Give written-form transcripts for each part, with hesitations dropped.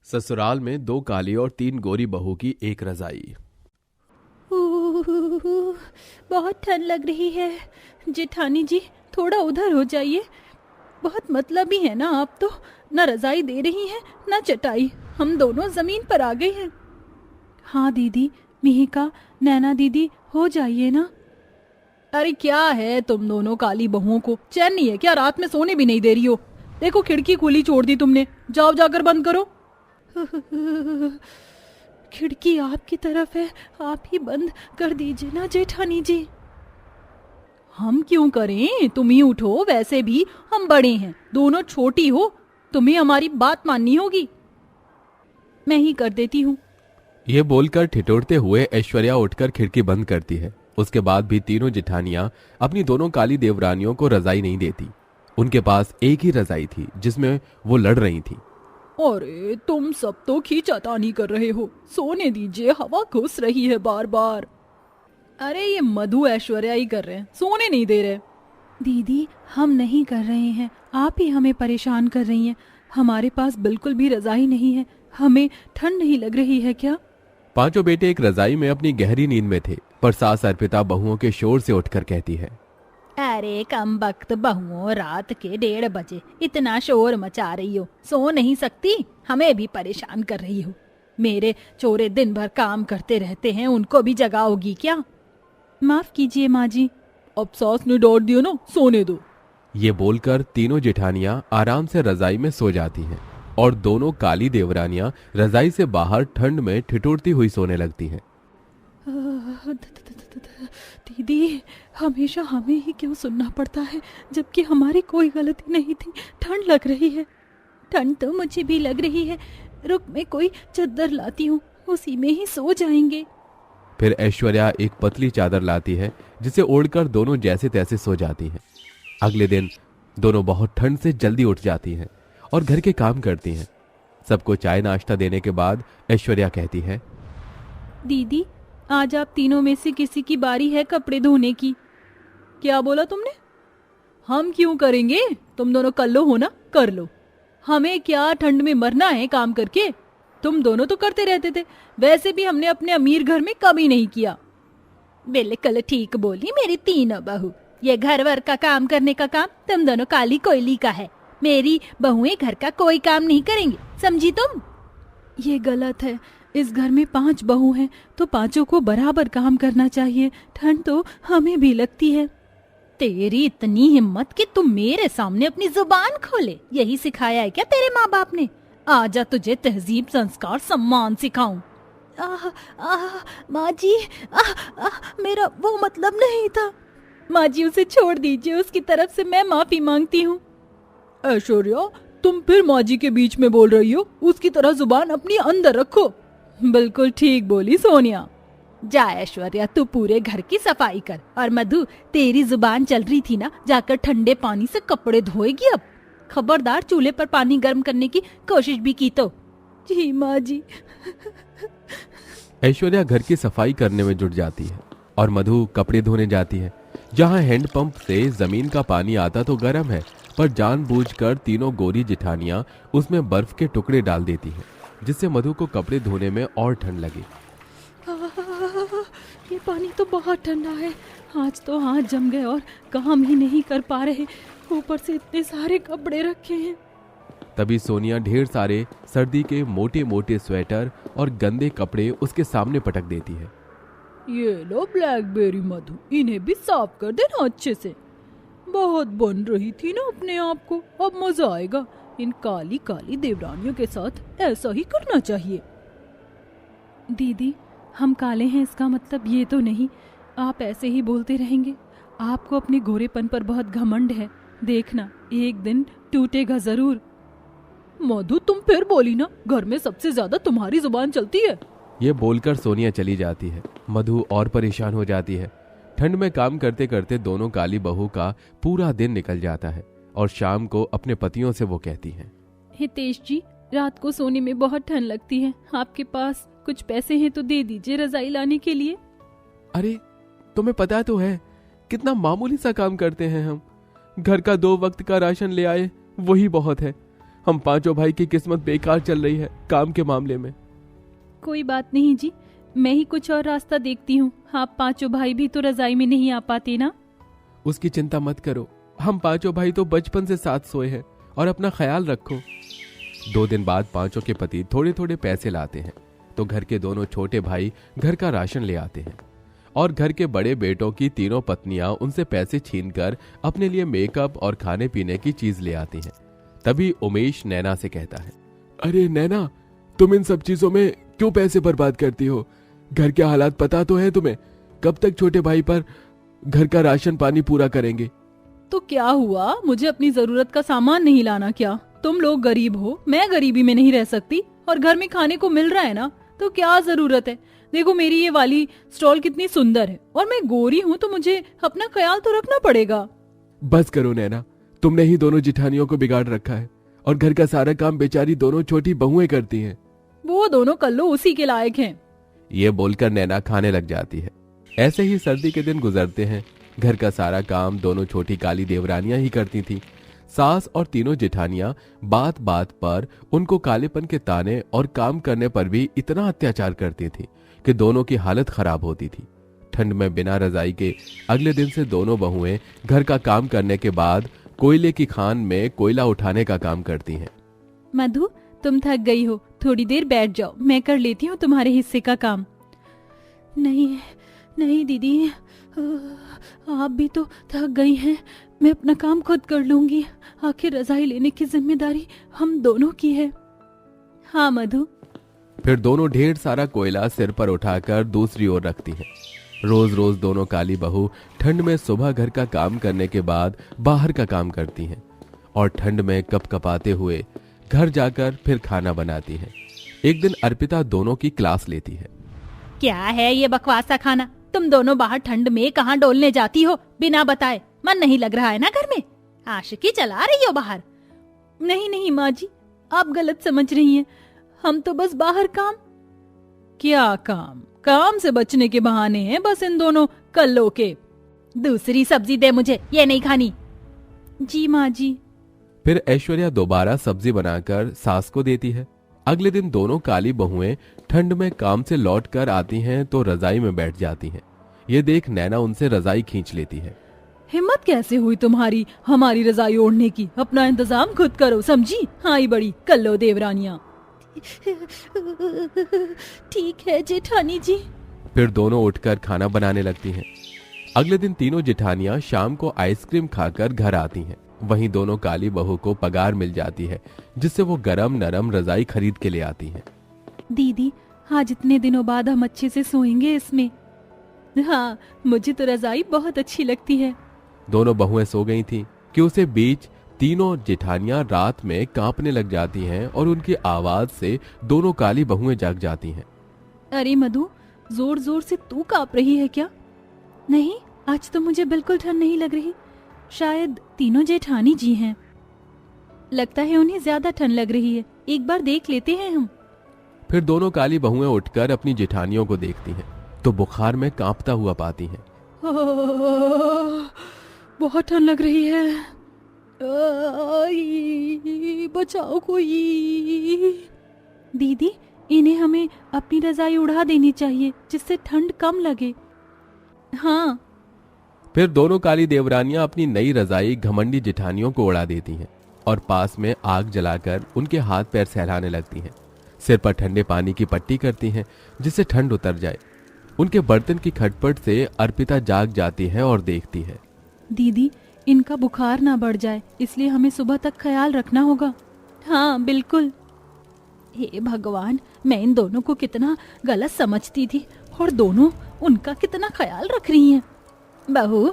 ससुराल में 2 काली और 3 गोरी बहू की एक रजाई। बहुत ठंड लग रही है। जेठानी जी थोड़ा उधर हो जाइए। बहुत मतलबी है ना आप तो, ना रजाई दे रही हैं ना चटाई। हम दोनों जमीन पर आ गए हैं। हाँ दीदी, मिहिका, नैना दीदी हो जाइए ना। अरे क्या है तुम दोनों काली बहुओं को, चैन नहीं है क्या? रात में सोने भी नहीं दे रही हो। देखो खिड़की खुली छोड़ दी तुमने, जाओ जाकर बंद करो। खिड़की आपकी तरफ है, आप ही बंद कर दीजिए ना जेठानी जी। हम क्यों करें, तुम ही उठो। वैसे भी हम बड़े हैं, दोनों छोटी हो, तुम्हें हमारी बात माननी होगी। मैं ही कर देती हूँ। ये बोलकर ठिठुरते हुए ऐश्वर्या उठकर खिड़की बंद करती है। उसके बाद भी तीनों जेठानियां अपनी दोनों काली देवरानियों को रजाई नहीं देती। उनके पास एक ही रजाई थी जिसमें वो लड़ रही थी। अरे तुम सब तो खींचातानी कर रहे हो, सोने दीजिए, हवा घुस रही है बार बार। अरे ये मधु ऐश्वर्या ही कर रहे हैं, सोने नहीं दे रहे। दीदी हम नहीं कर रहे हैं, आप ही हमें परेशान कर रही हैं। हमारे पास बिल्कुल भी रजाई नहीं है, हमें ठंड नहीं लग रही है क्या? पांचों बेटे एक रजाई में अपनी गहरी नींद में थे, पर सास अर्पिता बहुओं के शोर से उठकर कहती है, अरे कम वक्त बहुओं, रात के 1:30 बजे इतना शोर मचा रही हो, सो नहीं सकती? हमें भी परेशान कर रही हो। मेरे चोरे दिन भर काम करते रहते हैं, उनको भी जगाओगी क्या? माफ कीजिए माँ जी। अब सास ने डांट दिया ना, सोने दो। ये बोलकर तीनों जेठानियां आराम से रजाई में सो जाती हैं और दोनों काली देवरानियां रजाई से बाहर ठंड में ठिठुरती हुई सोने लगती हैं। दीदी हमेशा हमें ही क्यों सुनना पड़ता है, जबकि हमारी कोई गलती नहीं थी। ठंड लग रही है। ठंड तो मुझे भी लग रही है, रुक मैं कोई चादर लाती हूँ, उसी में ही सो जाएंगे। फिर ऐश्वर्या एक पतली चादर लाती है जिसे ओढ़कर दोनों जैसे तैसे सो जाती हैं। अगले दिन दोनों बहुत ठंड से जल्दी उठ जाती हैं और घर के काम करती हैं। सबको चाय नाश्ता देने के बाद ऐश्वर्या कहती है, दीदी आज आप तीनों में से किसी की बारी है कपड़े धोने की। क्या बोला तुमने? हम क्यों करेंगे, तुम दोनों कल्लो हो ना, कर लो। हमें क्या ठंड में मरना है काम करके? तुम दोनों तो करते रहते थे, वैसे भी हमने अपने अमीर घर में कभी नहीं किया। बिल्कुल ठीक बोली मेरी तीनों बहू। ये घर वर का काम करने का काम तुम दोनों काली कोयली का है। मेरी बहुएं घर का कोई काम नहीं करेंगी, समझी तुम? ये गलत है। इस घर में 5 बहू हैं तो 5 को बराबर काम करना चाहिए। ठंड तो हमें भी लगती है। तेरी इतनी हिम्मत कि तुम मेरे सामने अपनी जुबान खोले, यही सिखाया है क्या तेरे माँ बाप ने? आजा तुझे तहजीब संस्कार सम्मान सिखाऊं। माँ जी, मेरा वो मतलब नहीं था। माँ जी उसे छोड़ दीजिए, उसकी तरफ से मैं माफी मांगती हूँ। ऐश्वर्या तुम फिर माँ जी के बीच में बोल रही हो, उसकी तरह जुबान अपनी अंदर रखो। बिल्कुल ठीक बोली सोनिया। जा ऐश्वर्या तू पूरे घर की सफाई कर, और मधु तेरी जुबान चल रही थी ना, जाकर ठंडे पानी से कपड़े धोएगी अब। खबरदार चूल्हे पर पानी गर्म करने की कोशिश भी की तो। जी माँ जी। ऐश्वर्या घर की सफाई करने में जुट जाती है और मधु कपड़े धोने जाती है। जहाँ हैंडपंप से जमीन का पानी आता तो गर्म है, पर जानबूझकर तीनों गोरी जिठानियां उसमें बर्फ के टुकड़े डाल देती हैं, जिससे मधु को कपड़े धोने में और ठंड लगे। ये पानी तो बहुत ठंडा है, आज तो हाथ जम गए और काम ही नहीं कर पा रहे, ऊपर से इतने सारे कपड़े रखे हैं। तभी सोनिया ढेर सारे सर्दी के मोटे मोटे स्वेटर और गंदे कपड़े उसके सामने पटक देती है। ये लो ब्लैकबेरी मधु, इन्हें भी साफ कर देना अच्छे से। बहुत बन रही थी ना अपने आप को, अब मजा आएगा। इन काली काली देवरानियों के साथ ऐसा ही करना चाहिए। दीदी हम काले हैं इसका मतलब ये तो नहीं आप ऐसे ही बोलते रहेंगे। आपको अपने गोरेपन पर बहुत घमंड है, देखना एक दिन टूटेगा जरूर। मधु तुम फिर बोली ना, घर में सबसे ज्यादा तुम्हारी जुबान चलती है। ये बोलकर सोनिया चली जाती है। मधु और परेशान हो जाती है। ठंड में काम करते करते दोनों काली बहू का पूरा दिन निकल जाता है और शाम को अपने पतियों से वो कहती हैं, हितेश जी रात को सोने में बहुत ठंड लगती है, आपके पास कुछ पैसे हैं तो दे दीजिए रजाई लाने के लिए। अरे तुम्हें पता तो है कितना मामूली सा काम करते हैं हम। घर का 2 वक्त का राशन ले आए वही बहुत है। हम पांचों भाई की किस्मत बेकार चल रही है काम के मामले में। कोई बात नहीं जी, मैं ही कुछ और रास्ता देखती हूँ। आप पांचों भाई भी तो रजाई में नहीं आ पाते ना। उसकी चिंता मत करो, हम पांचों भाई तो बचपन से साथ सोए हैं, और अपना ख्याल रखो। 2 दिन बाद पांचों के पति थोड़े थोड़े पैसे लाते हैं तो घर के दोनों छोटे भाई घर का राशन ले आते हैं, और घर के बड़े बेटों की तीनों पत्नियां उनसे पैसे छीनकर अपने लिए मेकअप और खाने पीने की चीज ले आती हैं। तभी उमेश नैना से कहता है, अरे नैना, तुम इन सब चीजों में क्यों पैसे बर्बाद करती हो? घर के हालात पता तो है तुम्हें, कब तक छोटे भाई पर घर का राशन पानी पूरा करेंगे? तो क्या हुआ, मुझे अपनी जरूरत का सामान नहीं लाना क्या? तुम लोग गरीब हो, मैं गरीबी में नहीं रह सकती, और घर में खाने को मिल रहा है ना, तो क्या जरूरत है? देखो मेरी ये वाली स्टॉल कितनी सुंदर है, और मैं गोरी हूँ तो मुझे अपना ख्याल तो रखना पड़ेगा। बस करो नैना, तुमने ही दोनों जिठानियों को बिगाड़ रखा है, और घर का सारा काम बेचारी दोनों छोटी बहुएं करती हैं। वो दोनों कल्लो उसी के लायक हैं। ये बोलकर नैना खाने लग जाती है। ऐसे ही सर्दी के दिन गुजरते हैं। घर का सारा काम दोनों छोटी काली देवरानियां ही करती थी। सास और तीनों जेठानियां बात बात पर उनको कालेपन के ताने और काम करने पर भी इतना अत्याचार करती थी कि दोनों की हालत खराब होती थी। ठंड में बिना रजाई के अगले दिन से दोनों बहुएं घर का काम करने के बाद कोयले की खान में कोयला उठाने का काम करती हैं। मधु, तुम थक गई हो, थोड़ी देर बैठ जाओ, मैं कर लेती हूँ तुम्हारे हिस्से का काम। नहीं नहीं दीदी, आप भी तो थक गई हैं, मैं अपना काम खुद कर लूंगी। आखिर रजाई लेने की जिम्मेदारी हम दोनों की है। हाँ मधु। फिर दोनों ढेर सारा कोयला सिर पर उठाकर दूसरी ओर रखती हैं। रोज रोज दोनों काली बहू ठंड में सुबह घर का काम करने के बाद बाहर का काम करती हैं, और ठंड में कपकपाते हुए घर जाकर फिर खाना बनाती हैं। एक दिन अर्पिता दोनों की क्लास लेती है। क्या है ये बकवास सा खाना? तुम दोनों बाहर ठंड में कहाँ डोलने जाती हो बिना बताए? मन नहीं लग रहा है ना घर में? आशिकी चला रही हो बाहर? नहीं नहीं माँ जी, आप गलत समझ रही हैं। हम तो बस बाहर काम। क्या काम? काम से बचने के बहाने हैं बस इन दोनों कल्लों के। दूसरी सब्जी दे मुझे, ये नहीं खानी। जी माँ जी। फिर ऐश्वर्या दोबारा सब्जी बनाकर सास को देती है। अगले दिन दोनों काली बहुएं ठंड में काम से लौट कर आती हैं तो रजाई में बैठ जाती हैं। ये देख नैना उनसे रजाई खींच लेती है। हिम्मत कैसे हुई तुम्हारी हमारी रजाई ओढ़ने की? अपना इंतजाम खुद करो, समझी? हाँ ही बड़ी कल्लो देवरानियां। ठीक है जेठानी जी। फिर दोनों उठकर खाना बनाने लगती हैं। अगले दिन तीनों जेठानियां शाम को आइसक्रीम खाकर घर आती हैं। वहीं दोनों काली बहू को पगार मिल जाती है, जिससे वो गरम नरम रजाई खरीद के ले आती हैं। दीदी, आज इतने दिनों बाद हम अच्छे से सोएंगे इसमें। हाँ, मुझे तो रजाई बहुत अच्छी लगती है। दोनों बहुएं सो गई थीं कि उसे बीच तीनों जेठानियां रात में कांपने लग जाती हैं, और उनकी आवाज से दोनों काली बहुएं जाग जाती हैं। अरे मधु, जोर जोर से तू कांप रही है क्या? नहीं, आज तो मुझे बिल्कुल ठंड नहीं लग रही। शायद तीनों जेठानी जी हैं। लगता है उन्हें ज्यादा ठंड लग रही है, एक बार देख लेते हैं हम। फिर दोनों काली बहुएं उठकर अपनी जेठानियों को देखती हैं तो बुखार में कांपता हुआ पाती हैं। बहुत ठंड लग रही है, बचाओ कोई। दीदी, इन्हें हमें अपनी रजाई उड़ा देनी चाहिए जिससे ठंड कम लगे। हाँ। फिर दोनों काली देवरानियां अपनी नई रजाई घमंडी जेठानियों को उड़ा देती हैं और पास में आग जलाकर उनके हाथ पैर सहलाने लगती हैं। सिर पर ठंडे पानी की पट्टी करती हैं जिससे ठंड उतर जाए। उनके बर्तन की खटपट से अर्पिता जाग जाती है और देखती है। दीदी, इनका बुखार ना बढ़ जाए, इसलिए हमें सुबह तक ख्याल रखना होगा। हाँ बिल्कुल। हे भगवान, मैं इन दोनों को कितना गलत समझती थी, और दोनों उनका कितना ख्याल रख रही हैं। बहू,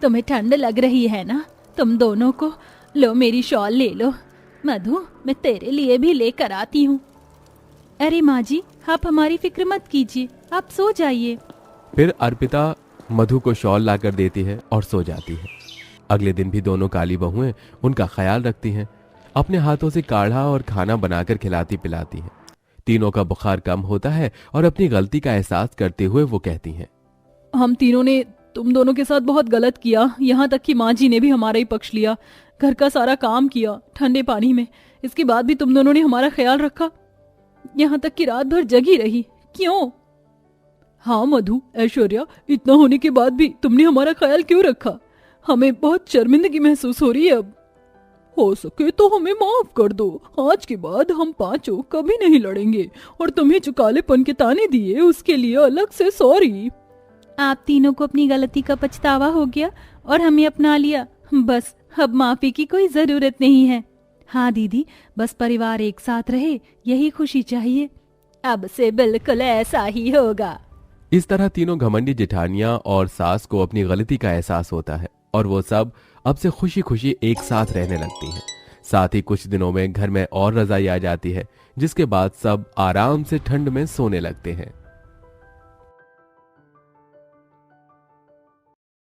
तुम्हें ठंड लग रही है ना? तुम दोनों को लो, मेरी शॉल ले लो। मधु, मैं तेरे लिए भी लेकर आती हूँ। अरे माँ जी, आप हमारी फिक्र मत कीजिए, आप सो जाइए। फिर अर्पिता मधु को शॉल लाकर देती है और सो जाती है। अगले दिन भी दोनों काली बहुएं उनका ख्याल रखती हैं, अपने हाथों से काढ़ा और खाना बनाकर खिलाती पिलाती हैं। तीनों का बुखार कम होता है और अपनी गलती का एहसास करते हुए वो कहती हैं, हम तीनों ने तुम दोनों के साथ बहुत गलत किया। यहाँ तक कि माँ जी ने भी हमारा ही पक्ष लिया, घर का सारा काम किया ठंडे पानी में। इसके बाद भी तुम दोनों ने हमारा ख्याल रखा, यहाँ तक कि रात भर जगी रही। क्यों? हाँ मधु, ऐश्वर्या, इतना होने के बाद भी तुमने हमारा ख्याल क्यों रखा? हमें बहुत शर्मिंदगी महसूस हो रही है अब। हो सके तो हमें माफ कर दो। आज के बाद हम पांचों कभी नहीं लड़ेंगे और तुम्हें जो कालेपन के ताने दिए उसके लिए अलग से सॉरी। आप तीनों को अपनी गलती का पछतावा हो गया और हमें अपना लिया। बस अब माफी की कोई जरूरत नहीं है। हाँ दीदी, बस परिवार एक साथ रहे, यही खुशी चाहिए। अब से बिल्कुल ऐसा ही होगा। इस तरह तीनों घमंडी जेठानियां और सास को अपनी गलती का एहसास होता है और वो सब अब से खुशी खुशी एक साथ रहने लगती हैं। साथ ही कुछ दिनों में घर में और रजाई आ जाती है, जिसके बाद सब आराम से ठंड में सोने लगते हैं।